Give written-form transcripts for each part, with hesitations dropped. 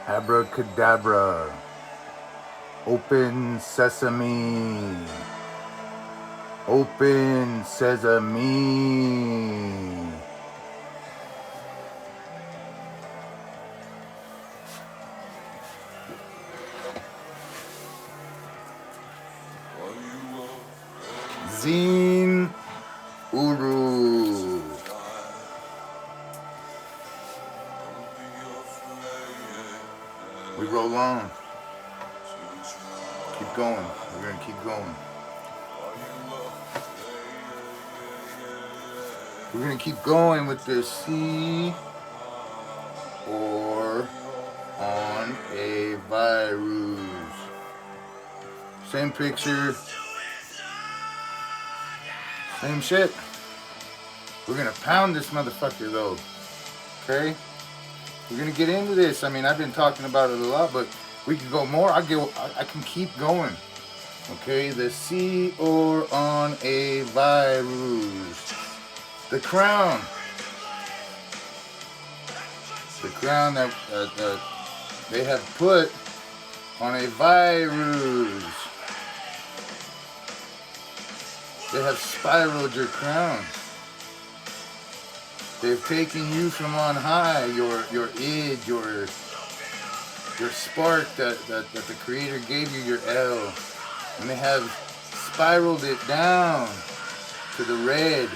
Abracadabra. Open sesame. Open sesame. Zin Uru. We roll on. Keep going. We're gonna keep going. We're gonna keep going with this C or on a virus. Same picture. Same shit. We're gonna pound this motherfucker though. Okay? We're gonna get into this. I mean, I've been talking about it a lot, but we can go more. I can keep going. Okay, the C or on a virus. The crown. The crown that they have put on a virus. They have spiraled your crown. They've taken you from on high, your id, your spark that the Creator gave you, your L, and they have spiraled it down to the red.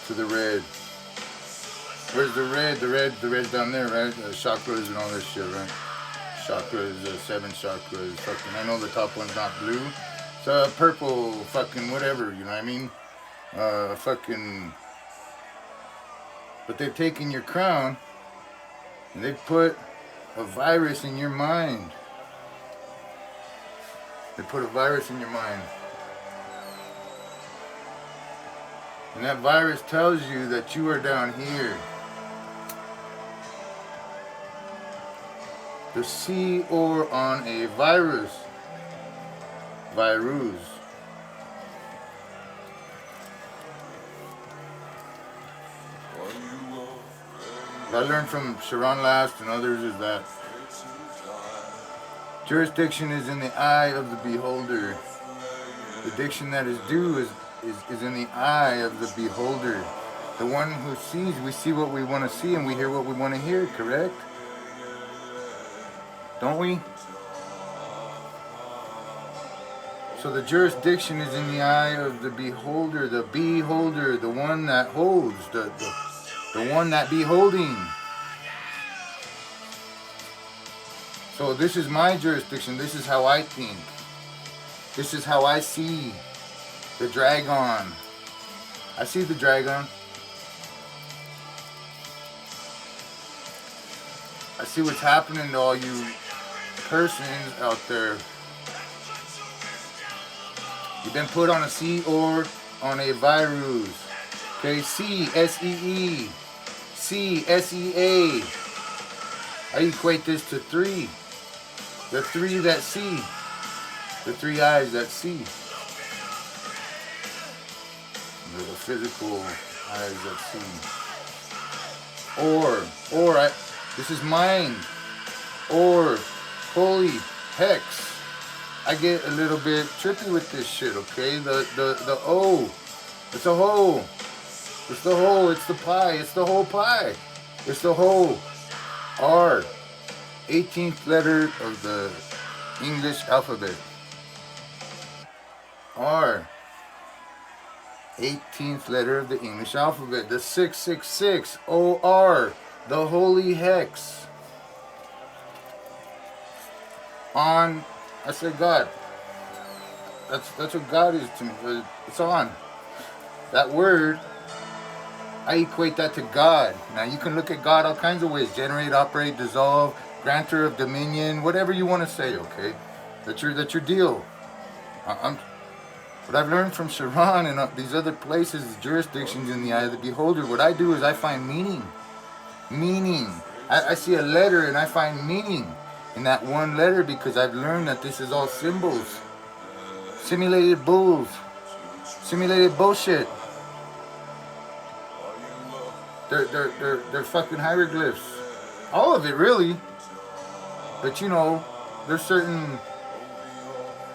To the red. Where's the red? The red's down there, right? The chakras and all this shit, right? Chakras, 7 chakras, fucking, I know the top one's not blue. It's purple, fucking whatever, you know what I mean? Fucking, but they've taken your crown and they've put a virus in your mind. They put a virus in your mind. And that virus tells you that you are down here. The C or on a virus. Virus. What I learned from Sharon Last and others is that jurisdiction is in the eye of the beholder. The diction that is due is in the eye of the beholder. The one who sees, we see what we want to see and we hear what we want to hear, correct? Don't we? So the jurisdiction is in the eye of the beholder, the one that holds, the one that beholding. So this is my jurisdiction. This is how I think. This is how I see the dragon. I see the dragon. I see what's happening to all you persons out there. You've been put on a C or on a virus. Okay, C, S-E-E. C, S-E-A. I equate this to 3. The 3 that see. The 3 eyes that see. The physical eyes that see. This is mine. Or, holy hex. I get a little bit trippy with this shit, okay? The O. It's a whole. It's the whole. It's the pie. It's the whole pie. It's the whole. R. 18th letter of the English alphabet. R. 18th letter of the English alphabet. The 666. O-R. The holy hex. On. I said God. That's what God is to me. It's on. That word, I equate that to God. Now you can look at God all kinds of ways. Generate, operate, dissolve, grantor of dominion, whatever you want to say, okay? That's your deal. What I've learned from Sharon and these other places, jurisdictions in the eye of the beholder, what I do is I find meaning. Meaning. I see a letter and I find meaning in that one letter because I've learned that this is all symbols. Simulated bulls. Simulated bullshit. They're fucking hieroglyphs. All of it, really. But you know, there's certain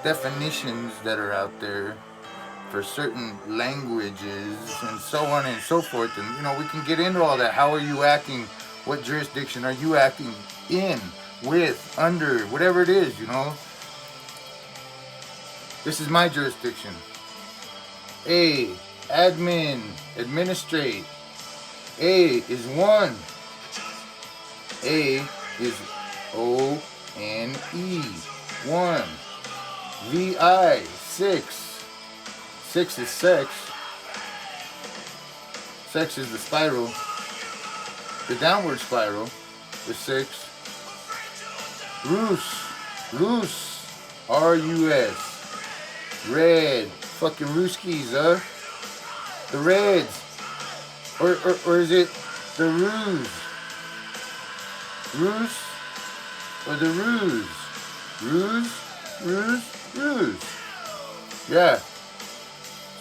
definitions that are out there for certain languages and so on and so forth. And you know, we can get into all that. How are you acting? What jurisdiction are you acting in, with, under, whatever it is, you know? This is my jurisdiction. A, admin, administrate. A is 1. A is O-N-E, 1. V-I, 6. 6 is sex. Sex is the spiral. The downward spiral is 6. Rus. Rus. R-U-S. Red. Fucking Ruskies, huh? The Reds. Or is it the Ruse? Ruse? Or the Ruse? Ruse? Ruse? Ruse. Yeah.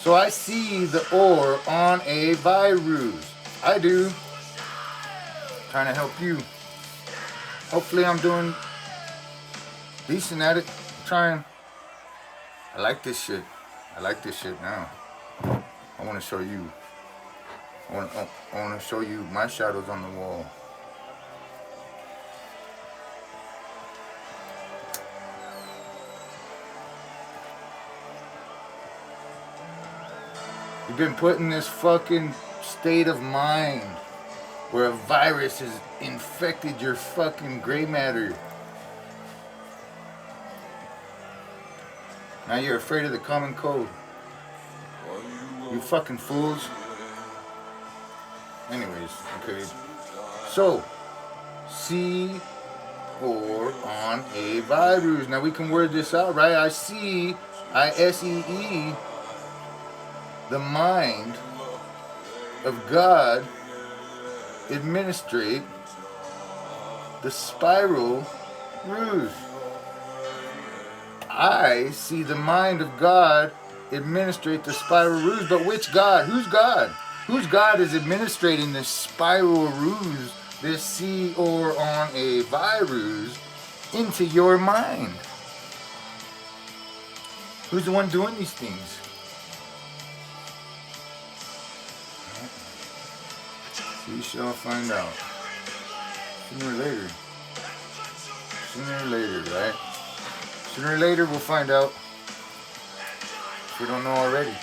So I see the or on a virus. I do. Trying to help you. Hopefully I'm doing decent at it. I'm trying. I like this shit. I like this shit now. I want to show you. I want to show you my shadows on the wall. You've been put in this fucking state of mind where a virus has infected your fucking gray matter. Now you're afraid of the common code. You fucking fools. Anyways, okay. So, see or on a virus. Now we can word this out, right? I see, I-S-E-E, the mind of God administrate the spiral ruse. I see the mind of God administrate the spiral ruse. But which God? Whose God? Whose God is administrating this spiral ruse, this see or on a virus, into your mind? Who's the one doing these things? We shall find out. Sooner or later. Sooner or later, right? Sooner or later we'll find out. If we don't know already.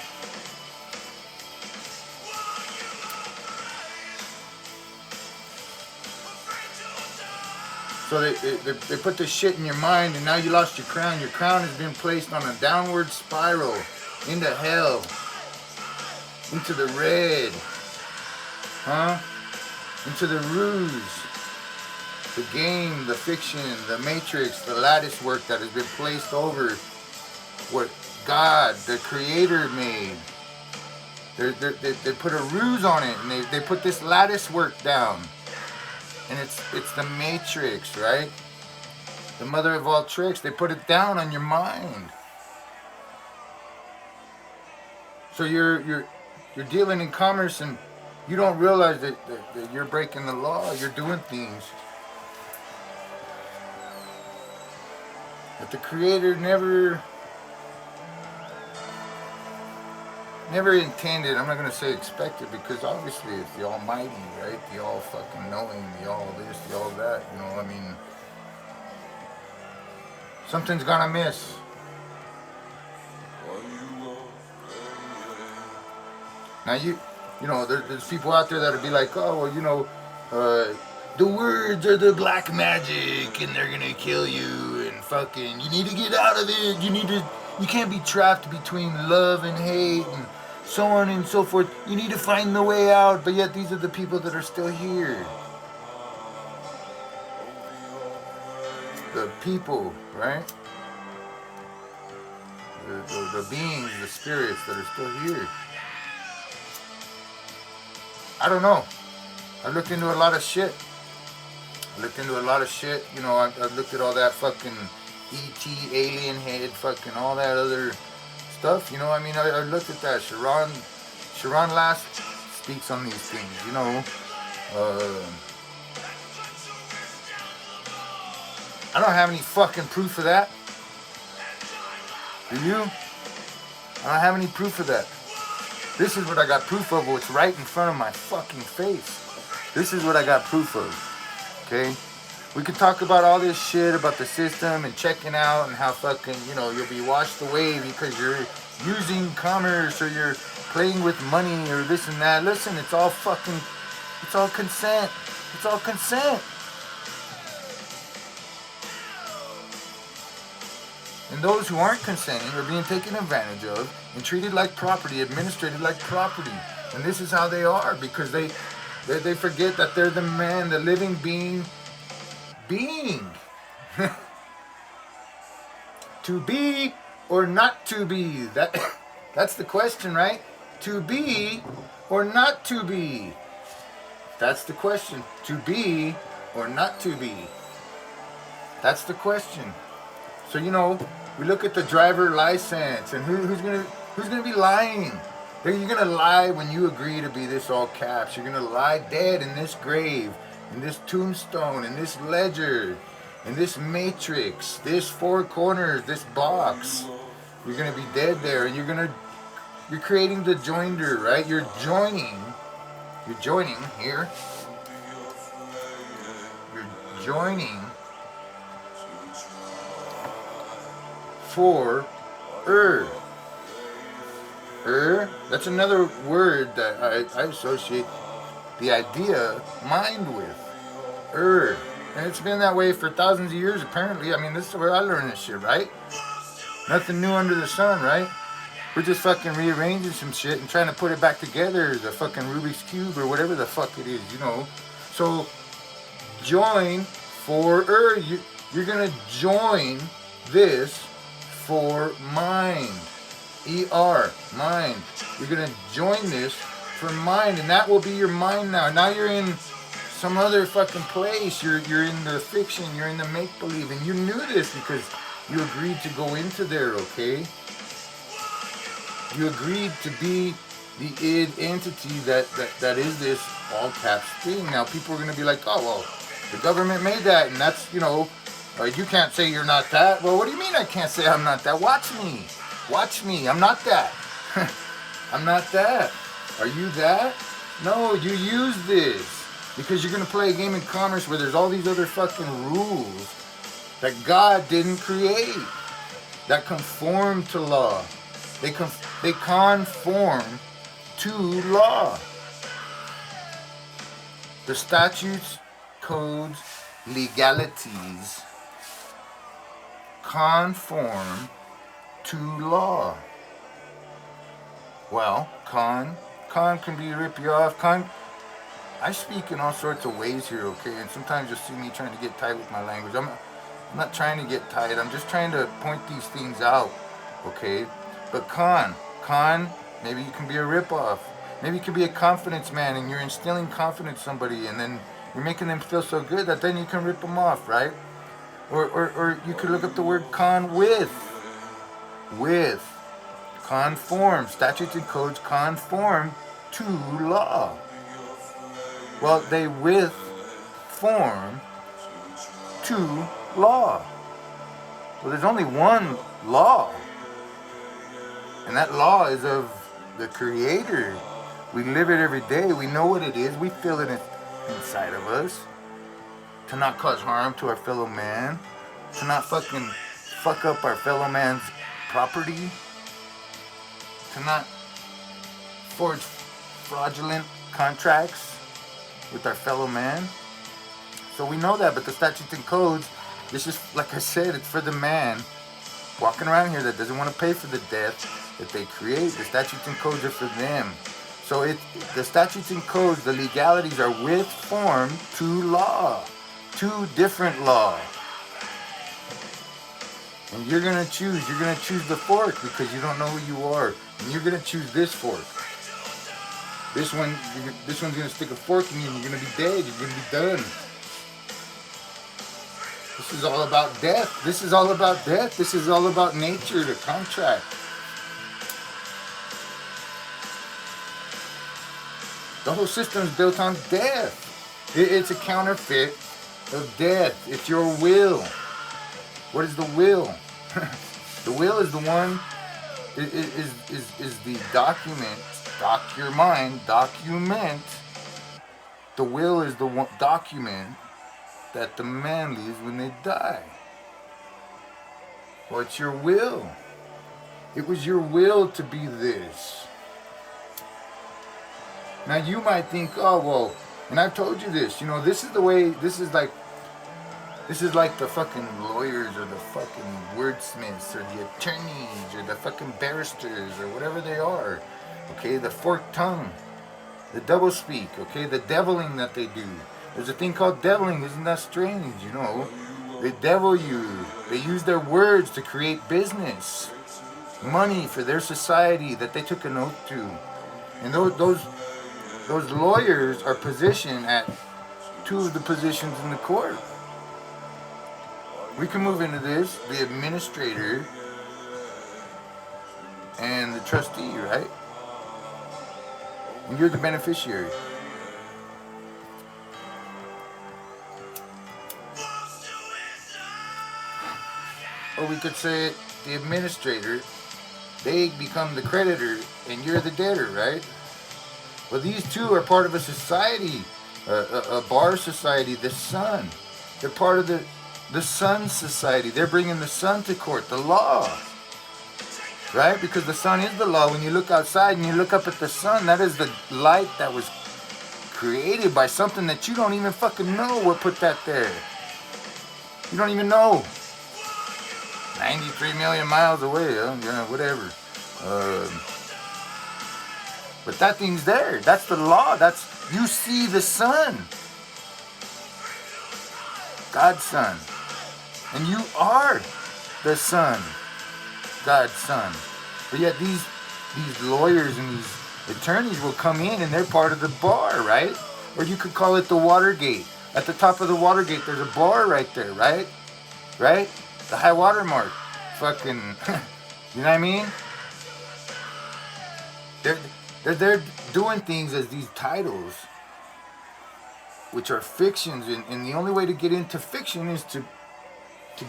So they put this shit in your mind and now you lost your crown. Your crown has been placed on a downward spiral into hell. Into the red. Huh? Into the ruse. The game, the fiction, the matrix, the lattice work that has been placed over what God, the creator, made. They put a ruse on it and they put this lattice work down. And it's the matrix, right? The mother of all tricks. They put it down on your mind. So you're dealing in commerce and you don't realize that you're breaking the law. You're doing things that the creator never intended. I'm not going to say expected because obviously it's the almighty, right? The all fucking knowing, the all this, the all that, you know, I mean, something's gonna miss. Now you know, there's people out there that'll be like, oh, well, you know, the words are the black magic and they're gonna kill you and fucking, you need to get out of it. You can't be trapped between love and hate and so on and so forth. You need to find the way out, but yet these are the people that are still here. The people, right? The beings, the spirits that are still here. I don't know. I looked into a lot of shit. You know, I looked at all that fucking E.T. alien head, fucking all that other stuff. You know, I mean, I looked at that. Sharon Last speaks on these things. You know, I don't have any fucking proof of that. Do you? I don't have any proof of that. This is what I got proof of. What's right in front of my fucking face. This is what I got proof of. Okay? We could talk about all this shit about the system and checking out and how fucking, you know, you'll be washed away because you're using commerce or you're playing with money or this and that. Listen, it's all fucking, it's all consent. It's all consent. And those who aren't consenting are being taken advantage of and treated like property, administrated like property. And this is how they are, because they forget that they're the man, the living being. To be or not to be? That's the question, right? To be or not to be? That's the question. To be or not to be? That's the question. So, you know, we look at the driver license, and who's gonna be lying? You're gonna lie when you agree to be this all caps. You're gonna lie dead in this grave, in this tombstone, in this ledger, in this matrix, this four corners, this box. You're gonna be dead there, and you're creating the joinder, right? You're joining here. You're joining for that's another word that I associate the idea mind with. And it's been that way for thousands of years, apparently. I mean, this is where I learned this shit, right? Nothing new under the sun, right? We're just fucking rearranging some shit and trying to put it back together, the fucking Rubik's Cube or whatever the fuck it is, you know. So, join for you're gonna join this for mind. E-R, mind. You're going to join this for mind, and that will be your mind now. Now you're in some other fucking place. You're in the fiction. You're in the make-believe, and you knew this because you agreed to go into there, okay? You agreed to be the id entity that is this all caps thing. Now people are going to be like, oh, well, the government made that, and that's, you know, you can't say you're not that. Well, what do you mean I can't say I'm not that? Watch me. Watch me. I'm not that. I'm not that. Are you that? No, you use this because you're going to play a game in commerce where there's all these other fucking rules that God didn't create that conform to law. They conform to law. The statutes, codes, legalities conform to law. Well, con can be rip you off. I speak in all sorts of ways here, okay? And sometimes you'll see me trying to get tight with my language. I'm not trying to get tight. I'm just trying to point these things out, okay? But con, maybe you can be a rip off. Maybe you can be a confidence man, and you're instilling confidence in somebody, and then you're making them feel so good that then you can rip them off, right? Or you could look up the word con with. Conform. Statutes and codes conform to law. Well, they form to law. Well, there's only one law. And that law is of the Creator. We live it every day. We know what it is. We feel it inside of us. To not cause harm to our fellow man. To not fucking fuck up our fellow man's property. To not forge fraudulent contracts with our fellow man. So we know that, but the statutes and codes, this is, like I said, it's for the man walking around here that doesn't want to pay for the death that they create. The statutes and codes are for them. So the statutes and codes, the legalities are with form to law. Two different law. And you're going to choose the fork because you don't know who you are. And you're going to choose this fork. This one's going to stick a fork in you and you're going to be dead. You're going to be done. This is all about death. This is all about death. This is all about nature, the contract. The whole system is built on death. It's a counterfeit of death. It's your will. What is the will? The will is the one, is the document, your mind, document. The will is the one document that the man leaves when they die. Well, it's your will. It was your will to be this. Now you might think, oh well, and I've told you this, you know, this is the way, this is like the fucking lawyers or the fucking wordsmiths or the attorneys or the fucking barristers or whatever they are. Okay, the forked tongue, the double speak, okay, the deviling that they do. There's a thing called deviling, isn't that strange, you know? They devil you. They use their words to create business, money for their society that they took an oath to. And those lawyers are positioned at two of the positions in the court. We can move into this, the administrator and the trustee, right? And you're the beneficiary. Or we could say it, the administrator, they become the creditor and you're the debtor, right? Well, these two are part of a society, a bar society, the sun. They're part of the sun society. They're bringing the sun to court, the law. Right? Because the sun is the law. When you look outside and you look up at the sun, that is the light that was created by something that you don't even fucking know what put that there. You don't even know. 93 million miles away, yeah, whatever. But that thing's there. That's the law. You see the sun. God's son. And you are the son. God's son. But yet these lawyers and these attorneys will come in and they're part of the bar, right? Or you could call it the Watergate. At the top of the Watergate, there's a bar right there, right? Right? The high water mark. Fucking, you know what I mean? They're doing things as these titles, which are fictions, and the only way to get into fiction is to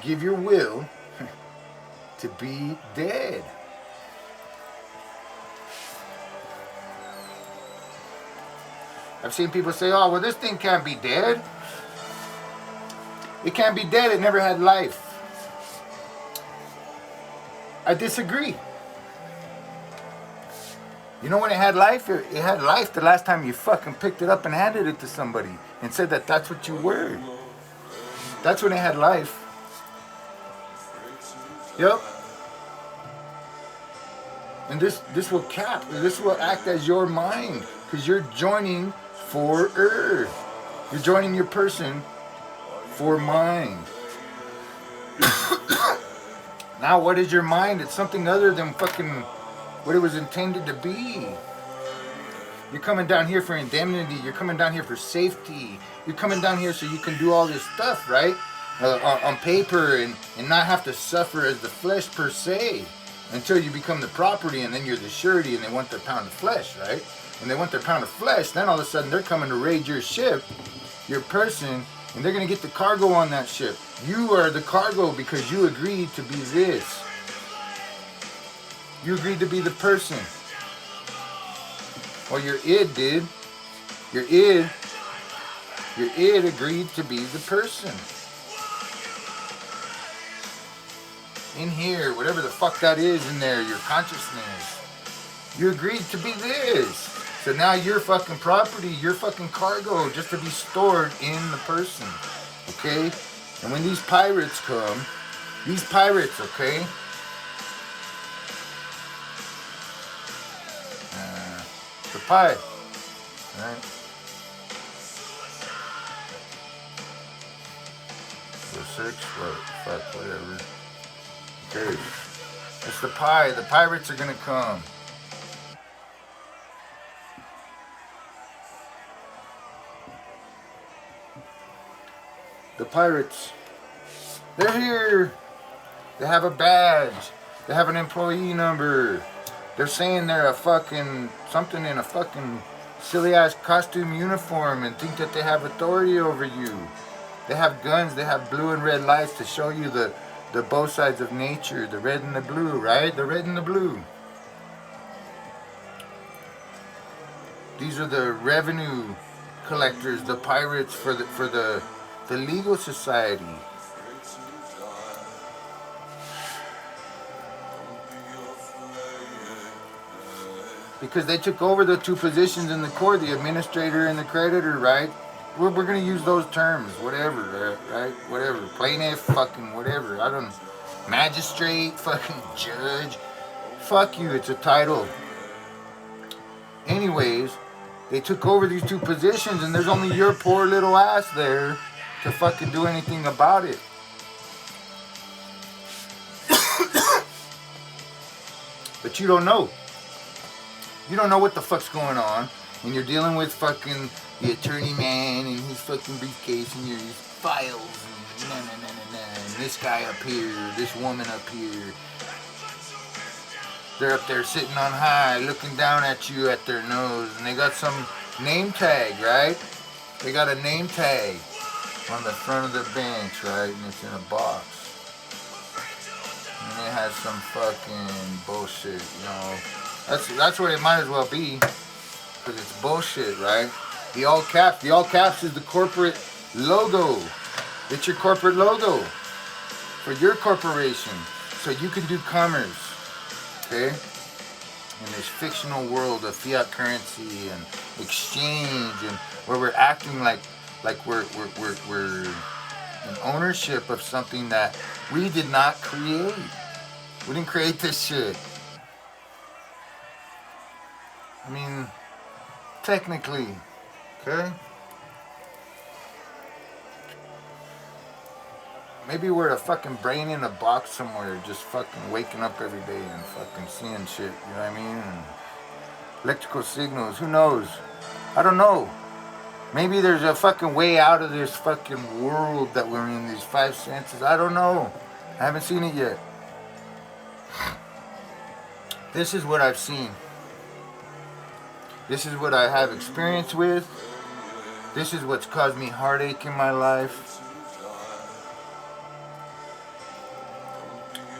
give your will to be dead. I've seen people say, oh, well, this thing can't be dead. It can't be dead. It never had life. I disagree. You know when it had life? It had life the last time you fucking picked it up and handed it to somebody and said that that's what you were. That's when it had life. Yep. And this will this will act as your mind, because you're joining for earth. You're joining your person for mind. Now what is your mind? It's something other than fucking what it was intended to be. You're coming down here for indemnity. You're coming down here for safety. You're coming down here so you can do all this stuff, right? On paper and not have to suffer as the flesh per se until you become the property, and then you're the surety and they want their pound of flesh, right? When they want their pound of flesh, then all of a sudden they're coming to raid your ship, your person, and they're going to get the cargo on that ship. You are the cargo because you agreed to be this. You agreed to be the person. Well, your id did. Your id agreed to be the person. In here, whatever the fuck that is in there, your consciousness. You agreed to be this. So now you're fucking property, you're fucking cargo, just to be stored in the person. Okay? And when these pirates come, okay? The pie. Alright? So 6, what? Fuck, whatever. Okay. It's the pie. The pirates are gonna come. The pirates. They're here. They have a badge. They have an employee number. They're saying they're a fucking something in a fucking silly ass costume uniform and think that they have authority over you. They have guns, they have blue and red lights to show you the both sides of nature, the red and the blue, right? The red and the blue. These are the revenue collectors, the pirates for the legal society. Because they took over the two positions in the court, the administrator and the creditor, right? We're going to use those terms, whatever, right? Whatever. Plaintiff, fucking whatever. I don't know. Magistrate, fucking judge. Fuck you, it's a title. Anyways, they took over these two positions and there's only your poor little ass there to fucking do anything about it. But you don't know. You don't know what the fuck's going on. And you're dealing with fucking the attorney man and his fucking briefcase and your files and and this guy up here, this woman up here. They're up there sitting on high, looking down at you at their nose, and they got some name tag, right? They got a name tag on the front of the bench, right? And it's in a box. And it has some fucking bullshit, you know. That's what it might as well be, because it's bullshit, right? The all caps is the corporate logo. It's your corporate logo for your corporation, so you can do commerce. Okay? In this fictional world of fiat currency and exchange, and where we're acting like we're in ownership of something that we did not create. We didn't create this shit. I mean, technically, okay? Maybe we're a fucking brain in a box somewhere, just fucking waking up every day and fucking seeing shit, you know what I mean? And electrical signals, who knows? I don't know. Maybe there's a fucking way out of this fucking world that we're in, these five senses. I don't know. I haven't seen it yet. This is what I've seen. This is what I have experience with. This is what's caused me heartache in my life.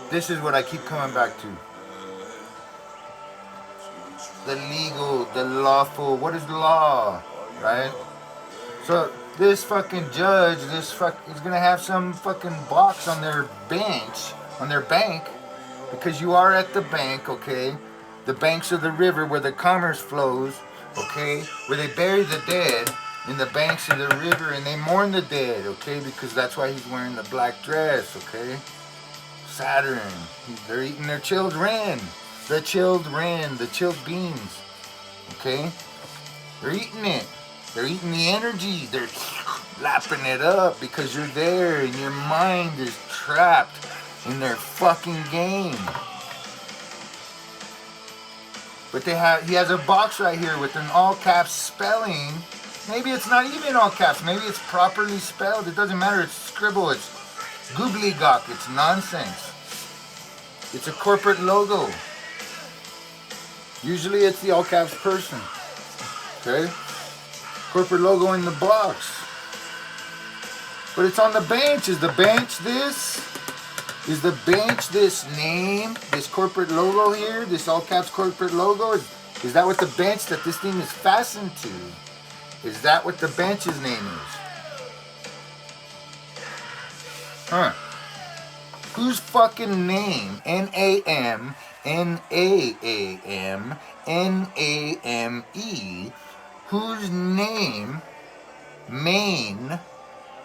This is what I keep coming back to. The legal, the lawful. What is law? Right? So this fucking judge, is gonna have some fucking box on their bench, on their bank, because you are at the bank, okay? The banks of the river where the commerce flows, okay? Where they bury the dead in the banks of the river and they mourn the dead, okay? Because that's why he's wearing the black dress, okay? Saturn. They're eating their children. The chilled beans, okay? They're eating it. They're eating the energy. They're lapping it up because you're there and your mind is trapped in their fucking game. But he has a box right here with an all caps spelling. Maybe it's not even all caps. Maybe it's properly spelled. It doesn't matter. It's scribble. It's gobbledygook. It's nonsense. It's a corporate logo. Usually it's the all caps person. Okay? Corporate logo in the box. But it's on the bench. Is the bench this? Is the bench this name? This corporate logo here? This all caps corporate logo? Is that what the bench that this thing is fastened to? Is that what the bench's name is? Huh. Whose fucking name? N-A-M, N-A-A-M, N-A-M-E. Whose name? Maine,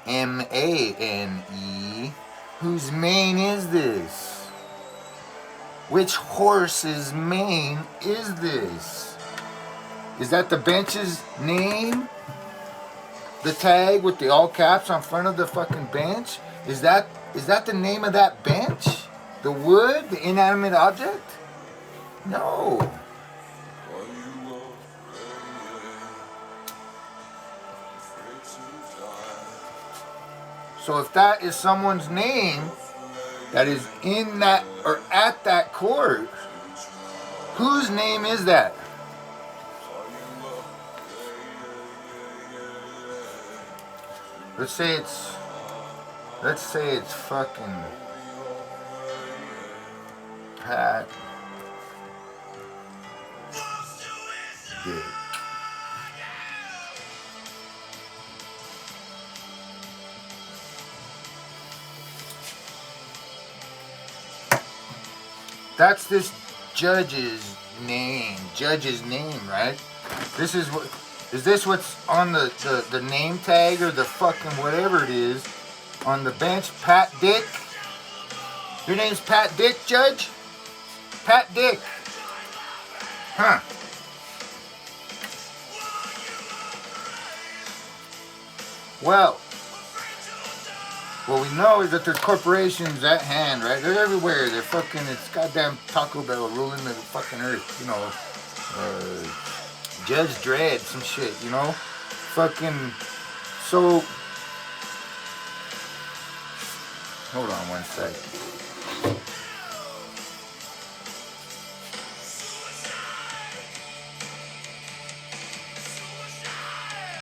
M-A-N-E. Whose mane is this? Which horse's mane is this? Is that the bench's name? The tag with the all caps on front of the fucking bench? Is that the name of that bench? The wood? The inanimate object? No. So if that is someone's name that is in that or at that court, whose name is that? let's say it's fucking Pat Dick. That's this judge's name. Judge's name, right? This is what. Is this what's on the name tag or the fucking whatever it is on the bench? Pat Dick? Your name's Pat Dick, Judge? Pat Dick. Huh. Well, what we know is that there's corporations at hand, right? They're everywhere. They're fucking, it's goddamn Taco Bell ruling the fucking earth, you know. Judge Dredd, some shit, you know? Fucking, so, hold on one sec.